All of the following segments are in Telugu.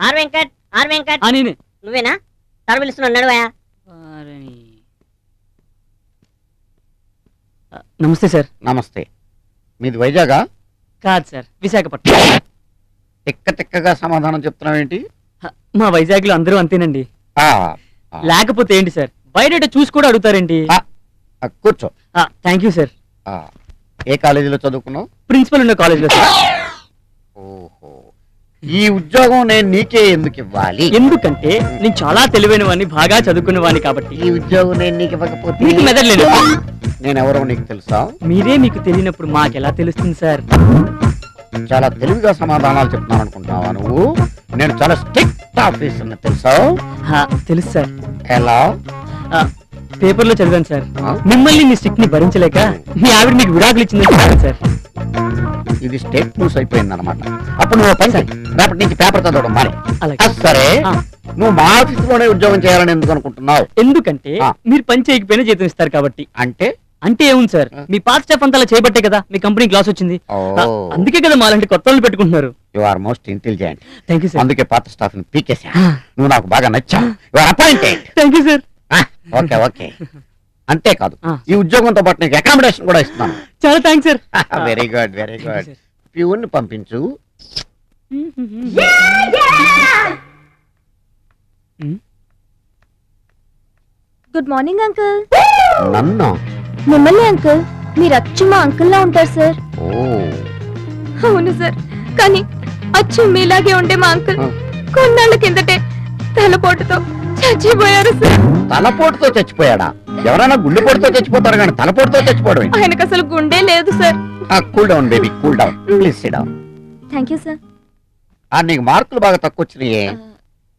ఆర్ వెంకట్ నేనే. నువ్వేనా? సార్ పిలుస్తున్నాడు, నడువయా. నమస్తే సార్. నమస్తే. మీది వైజాగా? కాదు సార్, విశాఖపట్నం. తిక్కగా సమాధానం చెప్తున్నావు ఏంటి? మా వైజాగ్ లో అందరూ అంతేనండి. లేకపోతే ఏంటి సార్, బయట చూసి కూడా అడుగుతారేంటి? కూర్చో. Thank you sir. ఏ కాలేజీలో చదువుకున్నావు? ప్రిన్సిపల్ ఉన్న కాలేజ్ లో సార్. ఓహో, ఈ ఉద్యోగం నేను నీకే ఎందుకు ఇవ్వాలి? ఎందుకంటే నేను చాలా తెలివైన వాడిని, బాగా చదువుకున్న వాడిని కాబట్టి. ఈ ఉద్యోగం నేను నీకు ఇవ్వకపోతే మీకు మెదడలేదు. నేను ఎవరో నీకు తెలుసా? మీరే మీకు తెలియనప్పుడు మాకెలా తెలుస్తుంది సార్? చాలా తెలివిగా సమాధానాలు చెప్తున్నాను అనుకుంటున్నావా నువ్వు? నేను చాలా స్ట్రిక్ట్ ఆఫీసర్ని, తెలుసా? తెలుసు సార్. ఎలా? పేపర్ లో చదివాను సార్. మిమ్మల్ని మీ స్టిక్ ని భరించలేక మీ ఆవిడ మీకు విడాకులు ఇచ్చిందని సార్. ఇది స్టేట్ న్యూస్ అయిపోయింది అనమాట. అప్పుడు నువ్వు పని రేపటి నుంచి పేపర్ చదవడం మానే. సరే, నువ్వు మా ఆఫీస్ లోనే ఉద్యోగం చేయాలని ఎందుకు అనుకుంటున్నావు? ఎందుకంటే మీరు పని చేయకపోయినా జీతం ఇస్తారు కాబట్టి. అంటే ఏముంది సార్, మీ పాత స్టాఫ్ అంతా అలా చేయబట్టే కదా మీ కంపెనీ క్లాస్ వచ్చింది. అందుకే కదా మాలాంటి కొత్త వాళ్ళు పెట్టుకుంటున్నారు. You are most intelligent. Thank you sir. అందుకే పాత స్టాఫ్ ని పీకేసా. నువ్వు నాకు బాగా నచ్చావు. You are appointed. Thank you sir. Okay okay. అంతేకాదు, ఈ ఉద్యోగంతో పాటు నీకు అకామిడేషన్ కూడా ఇస్తున్నాను. చాలా thanks sir. Very good very good. Peon పంపించు. Good morning uncle. నన్ను? మిమ్మల్ని అంకుల్. మీరు అచ్చు మా అంకుల్ లా ఉంటారు సార్. అవును సార్, కానీ అచ్చు మీలాగే ఉండే మా అంకుల్ కొన్నాళ్ళ కిందటే తలపోటుతో చచ్చిపోయారు సార్. తలపోటుతో చచ్చిపోయాడా? ఎవరైనా గుండెపోటుతో చచ్చిపోతారు కానీ తలపోటుతో చచ్చిపోవడం? ఆయనకు అసలు గుండె లేదు sir. Cool down baby, cool down. Please SIT down. Thank you sir. నీకు మార్కులు బాగా తక్కువ వచ్చినాయే?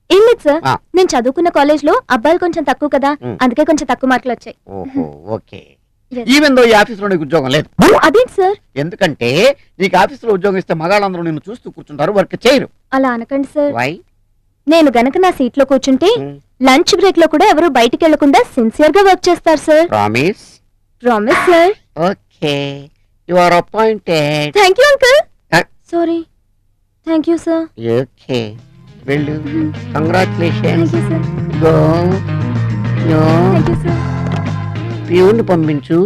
ఏం లేదు సార్, నేను చదువుకున్న కాలేజ్ లో అబ్బాయిలు కొంచెం తక్కువ కదా, అందుకే కొంచెం తక్కువ మార్కులు వచ్చాయి. ఓహో ఓకే. ఈవెన్ దో ఈ ఆఫీస్ లో నీకు ఉద్యోగం లేదు. అదేంటి సార్? ఎందుకంటే నీకు ఆఫీస్ లో ఉద్యోగం ఇస్తే మగాళ్ళందరూ నిన్ను చూస్తూ కూర్చుంటారు, వర్క్ చేయరు. అలా అనకండి సార్. వై? నేను గనక నా సీట్ లో కూర్చుంటే లంచ్ బ్రేక్ లో కూడా ఎవరు బయటికి వెళ్లకుండా సిన్సియర్ గా వర్క్ చేస్తారు sir. Promise? Promise sir. Okay, you are appointed. Thank you uncle. Sorry. Thank you sir. Okay, వెళ్ళు. Congratulations. Thank you sir. Go. Thank you sir. Peon పంపించు.